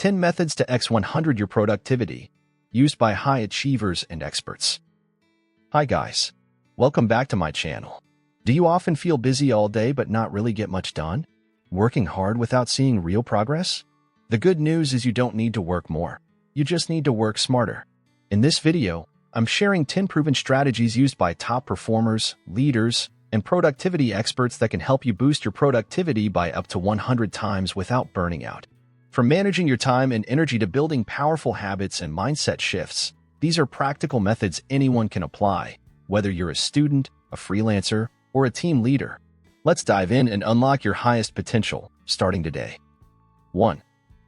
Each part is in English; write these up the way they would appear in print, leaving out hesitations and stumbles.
10 Methods to X100 Your Productivity, used by high achievers and experts. Hi guys, welcome back to my channel. Do you often feel busy all day but not really get much done? Working hard without seeing real progress? The good news is you don't need to work more. You just need to work smarter. In this video, I'm sharing 10 proven strategies used by top performers, leaders, and productivity experts that can help you boost your productivity by up to 100 times without burning out. From managing your time and energy to building powerful habits and mindset shifts, these are practical methods anyone can apply, whether you're a student, a freelancer, or a team leader. Let's dive in and unlock your highest potential, starting today. 1.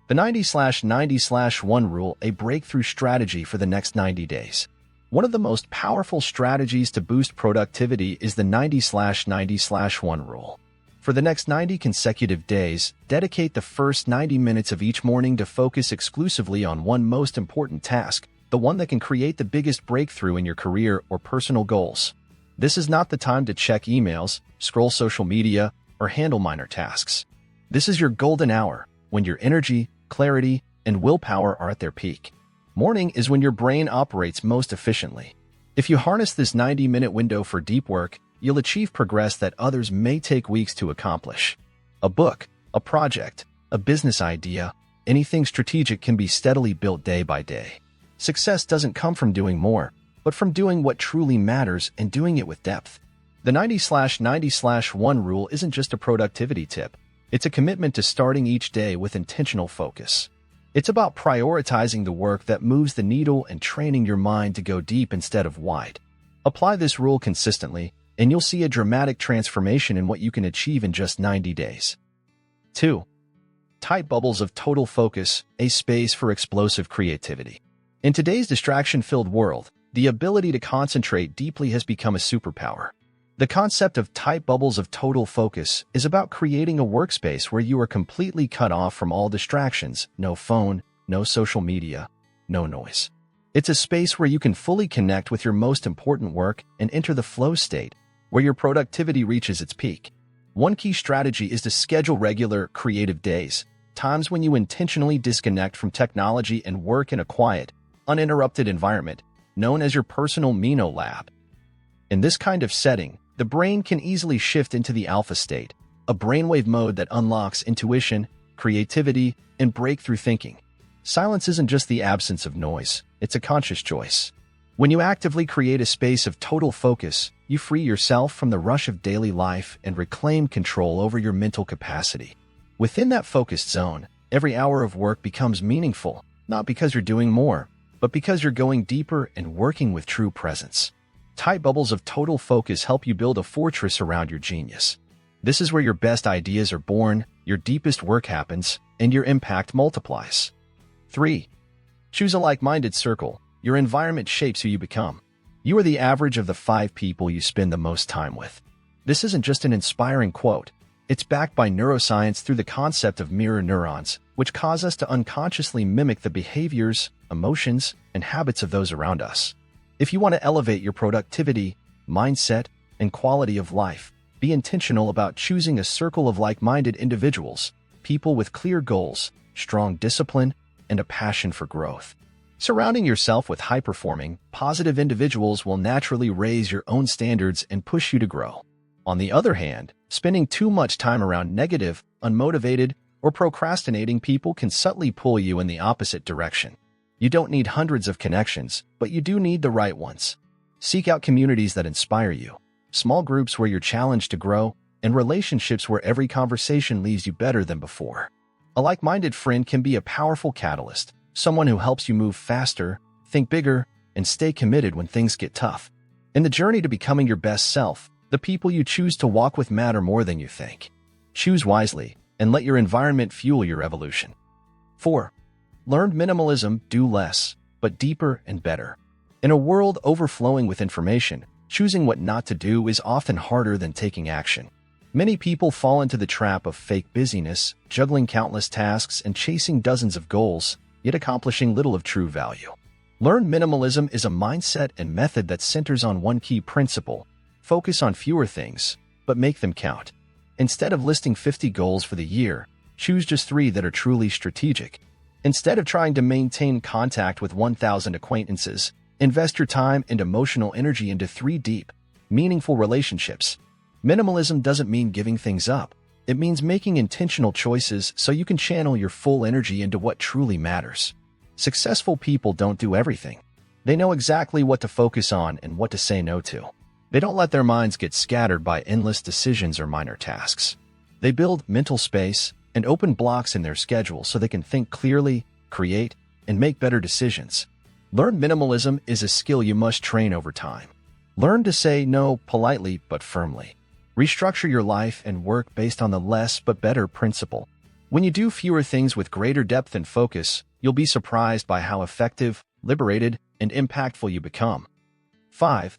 The 90/90/1 rule, a breakthrough strategy for the next 90 days. One of the most powerful strategies to boost productivity is the 90/90/1 rule. For the next 90 consecutive days, dedicate the first 90 minutes of each morning to focus exclusively on one most important task, the one that can create the biggest breakthrough in your career or personal goals. This is not the time to check emails, scroll social media, or handle minor tasks. This is your golden hour, when your energy, clarity, and willpower are at their peak. Morning is when your brain operates most efficiently. If you harness this 90-minute window for deep work, you'll achieve progress that others may take weeks to accomplish. A book, a project, a business idea, anything strategic can be steadily built day by day. Success doesn't come from doing more, but from doing what truly matters and doing it with depth. The 90/90/1 rule isn't just a productivity tip. It's a commitment to starting each day with intentional focus. It's about prioritizing the work that moves the needle and training your mind to go deep instead of wide. Apply this rule consistently, and you'll see a dramatic transformation in what you can achieve in just 90 days. 2. Tight bubbles of total focus, a space for explosive creativity. In today's distraction-filled world, the ability to concentrate deeply has become a superpower. The concept of tight bubbles of total focus is about creating a workspace where you are completely cut off from all distractions, no phone, no social media, no noise. It's a space where you can fully connect with your most important work and enter the flow state, where your productivity reaches its peak. One key strategy is to schedule regular, creative days, times when you intentionally disconnect from technology and work in a quiet, uninterrupted environment, known as your personal Mino lab. In this kind of setting, the brain can easily shift into the alpha state, a brainwave mode that unlocks intuition, creativity, and breakthrough thinking. Silence isn't just the absence of noise, it's a conscious choice. When you actively create a space of total focus, you free yourself from the rush of daily life and reclaim control over your mental capacity. Within that focused zone, every hour of work becomes meaningful, not because you're doing more, but because you're going deeper and working with true presence. Tight bubbles of total focus help you build a fortress around your genius. This is where your best ideas are born, your deepest work happens, and your impact multiplies. 3. Choose a like-minded circle. Your environment shapes who you become. You are the average of the 5 people you spend the most time with. This isn't just an inspiring quote. It's backed by neuroscience through the concept of mirror neurons, which cause us to unconsciously mimic the behaviors, emotions, and habits of those around us. If you want to elevate your productivity, mindset, and quality of life, be intentional about choosing a circle of like-minded individuals, people with clear goals, strong discipline, and a passion for growth. Surrounding yourself with high-performing, positive individuals will naturally raise your own standards and push you to grow. On the other hand, spending too much time around negative, unmotivated, or procrastinating people can subtly pull you in the opposite direction. You don't need hundreds of connections, but you do need the right ones. Seek out communities that inspire you, small groups where you're challenged to grow, and relationships where every conversation leaves you better than before. A like-minded friend can be a powerful catalyst, someone who helps you move faster, think bigger, and stay committed when things get tough. In the journey to becoming your best self, the people you choose to walk with matter more than you think. Choose wisely, and let your environment fuel your evolution. 4. Learn minimalism, do less, but deeper and better. In a world overflowing with information, choosing what not to do is often harder than taking action. Many people fall into the trap of fake busyness, juggling countless tasks and chasing dozens of goals, yet accomplishing little of true value. Learn minimalism is a mindset and method that centers on one key principle: focus on fewer things, but make them count. Instead of listing 50 goals for the year, choose just 3 that are truly strategic. Instead of trying to maintain contact with 1,000 acquaintances, invest your time and emotional energy into 3 deep, meaningful relationships. Minimalism doesn't mean giving things up. It means making intentional choices so you can channel your full energy into what truly matters. Successful people don't do everything. They know exactly what to focus on and what to say no to. They don't let their minds get scattered by endless decisions or minor tasks. They build mental space and open blocks in their schedule so they can think clearly, create, and make better decisions. Learn minimalism is a skill you must train over time. Learn to say no politely but firmly. Restructure your life and work based on the less but better principle. When you do fewer things with greater depth and focus, you'll be surprised by how effective, liberated, and impactful you become. 5.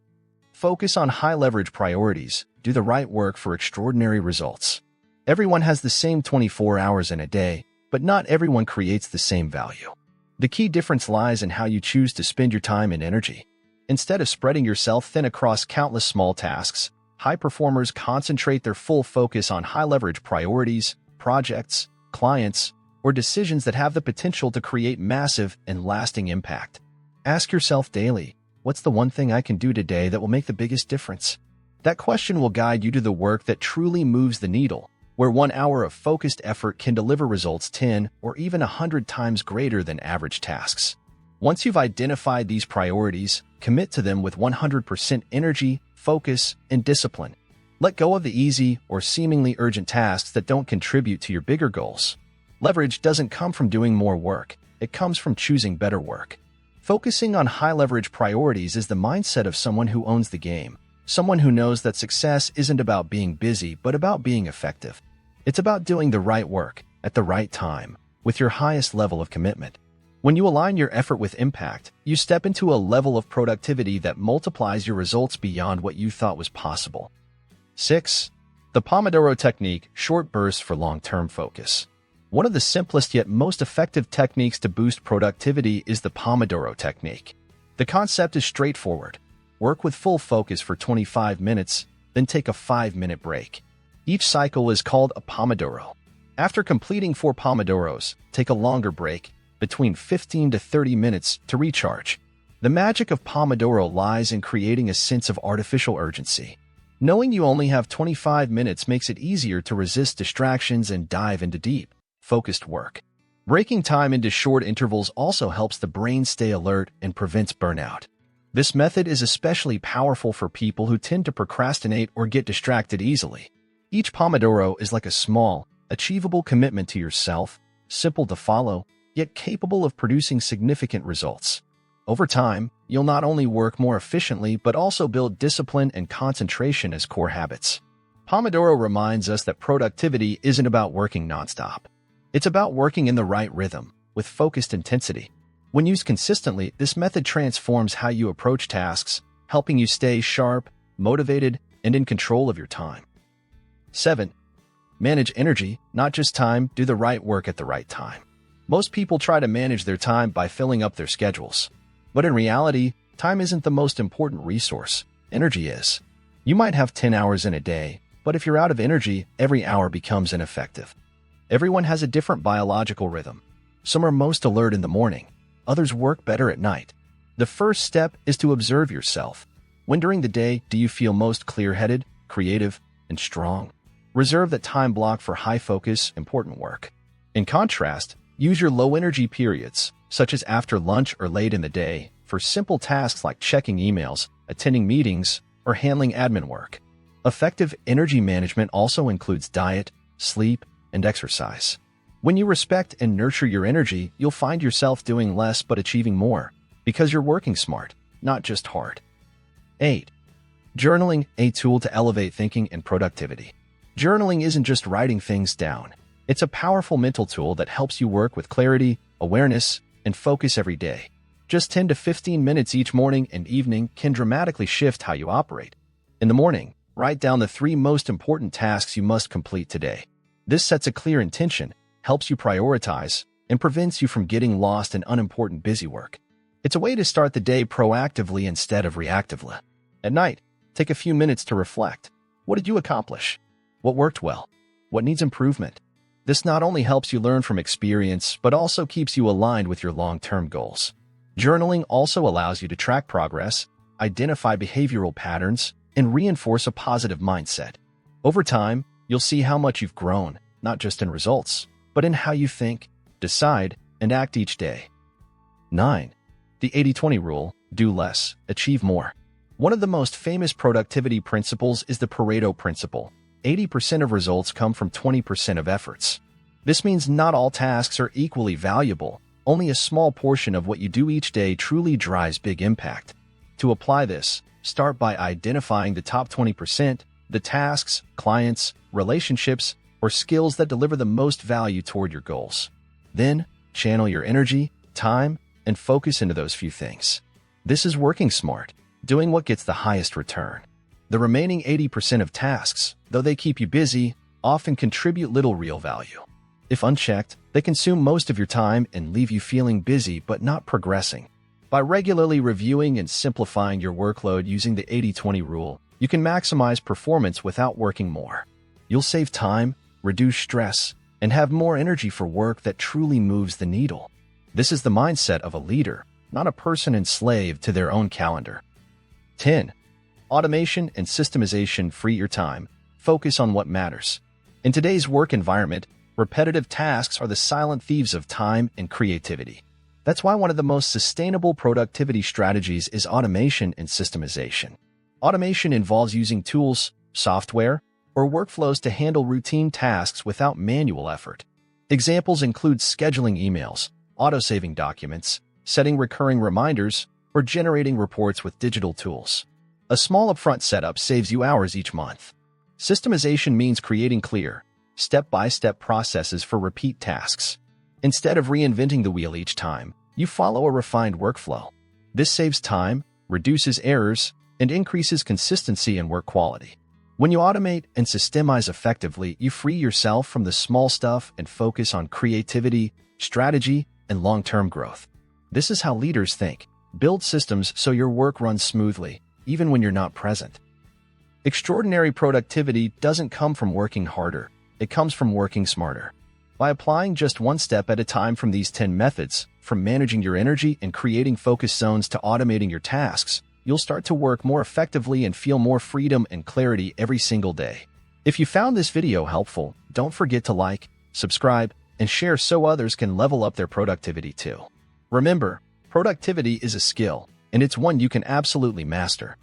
Focus on high-leverage priorities. Do the right work for extraordinary results. Everyone has the same 24 hours in a day, but not everyone creates the same value. The key difference lies in how you choose to spend your time and energy. Instead of spreading yourself thin across countless small tasks, high performers concentrate their full focus on high-leverage priorities, projects, clients, or decisions that have the potential to create massive and lasting impact. Ask yourself daily, what's the one thing I can do today that will make the biggest difference? That question will guide you to the work that truly moves the needle, where 1 hour of focused effort can deliver results 10 or even 100 times greater than average tasks. Once you've identified these priorities, commit to them with 100% energy, focus, and discipline. Let go of the easy or seemingly urgent tasks that don't contribute to your bigger goals. Leverage doesn't come from doing more work. It comes from choosing better work. Focusing on high-leverage priorities is the mindset of someone who owns the game, someone who knows that success isn't about being busy but about being effective. It's about doing the right work, at the right time, with your highest level of commitment. When you align your effort with impact, you step into a level of productivity that multiplies your results beyond what you thought was possible. 6. The Pomodoro Technique, short bursts for long-term focus. One of the simplest yet most effective techniques to boost productivity is the Pomodoro Technique. The concept is straightforward. Work with full focus for 25 minutes, then take a 5-minute break. Each cycle is called a Pomodoro. After completing 4 Pomodoros, take a longer break, between 15 to 30 minutes, to recharge. The magic of Pomodoro lies in creating a sense of artificial urgency. Knowing you only have 25 minutes makes it easier to resist distractions and dive into deep, focused work. Breaking time into short intervals also helps the brain stay alert and prevents burnout. This method is especially powerful for people who tend to procrastinate or get distracted easily. Each Pomodoro is like a small, achievable commitment to yourself, simple to follow, yet capable of producing significant results. Over time, you'll not only work more efficiently but also build discipline and concentration as core habits. Pomodoro reminds us that productivity isn't about working nonstop. It's about working in the right rhythm, with focused intensity. When used consistently, this method transforms how you approach tasks, helping you stay sharp, motivated, and in control of your time. 7. Manage energy, not just time. Do the right work at the right time. Most people try to manage their time by filling up their schedules. But in reality, time isn't the most important resource. Energy is. You might have 10 hours in a day, but if you're out of energy, every hour becomes ineffective. Everyone has a different biological rhythm. Some are most alert in the morning. Others work better at night. The first step is to observe yourself. When during the day do you feel most clear-headed, creative, and strong? Reserve that time block for high-focus, important work. In contrast, use your low-energy periods, such as after lunch or late in the day, for simple tasks like checking emails, attending meetings, or handling admin work. Effective energy management also includes diet, sleep, and exercise. When you respect and nurture your energy, you'll find yourself doing less but achieving more, because you're working smart, not just hard. 8. Journaling, a tool to elevate thinking and productivity. Journaling isn't just writing things down. It's a powerful mental tool that helps you work with clarity, awareness, and focus every day. Just 10 to 15 minutes each morning and evening can dramatically shift how you operate. In the morning, write down the 3 most important tasks you must complete today. This sets a clear intention, helps you prioritize, and prevents you from getting lost in unimportant busy work. It's a way to start the day proactively instead of reactively. At night, take a few minutes to reflect. What did you accomplish? What worked well? What needs improvement? This not only helps you learn from experience, but also keeps you aligned with your long-term goals. Journaling also allows you to track progress, identify behavioral patterns, and reinforce a positive mindset. Over time, you'll see how much you've grown, not just in results, but in how you think, decide, and act each day. 9. The 80-20 rule: do less, achieve more. One of the most famous productivity principles is the Pareto principle. 80% of results come from 20% of efforts. This means not all tasks are equally valuable. Only a small portion of what you do each day truly drives big impact. To apply this, start by identifying the top 20%, the tasks, clients, relationships, or skills that deliver the most value toward your goals. Then, channel your energy, time, and focus into those few things. This is working smart, doing what gets the highest return. The remaining 80% of tasks, though they keep you busy, often contribute little real value. If unchecked, they consume most of your time and leave you feeling busy but not progressing. By regularly reviewing and simplifying your workload using the 80-20 rule, you can maximize performance without working more. You'll save time, reduce stress, and have more energy for work that truly moves the needle. This is the mindset of a leader, not a person enslaved to their own calendar. 10. Automation and systemization free your time. Focus on what matters. In today's work environment, repetitive tasks are the silent thieves of time and creativity. That's why one of the most sustainable productivity strategies is automation and systemization. Automation involves using tools, software, or workflows to handle routine tasks without manual effort. Examples include scheduling emails, auto-saving documents, setting recurring reminders, or generating reports with digital tools. A small upfront setup saves you hours each month. Systemization means creating clear, step-by-step processes for repeat tasks. Instead of reinventing the wheel each time, you follow a refined workflow. This saves time, reduces errors, and increases consistency and work quality. When you automate and systemize effectively, you free yourself from the small stuff and focus on creativity, strategy, and long-term growth. This is how leaders think. Build systems so your work runs smoothly, even when you're not present. Extraordinary productivity doesn't come from working harder. It comes from working smarter. By applying just one step at a time from these 10 methods, from managing your energy and creating focus zones to automating your tasks, you'll start to work more effectively and feel more freedom and clarity every single day. If you found this video helpful, don't forget to like, subscribe, and share so others can level up their productivity too. Remember, productivity is a skill, and it's one you can absolutely master.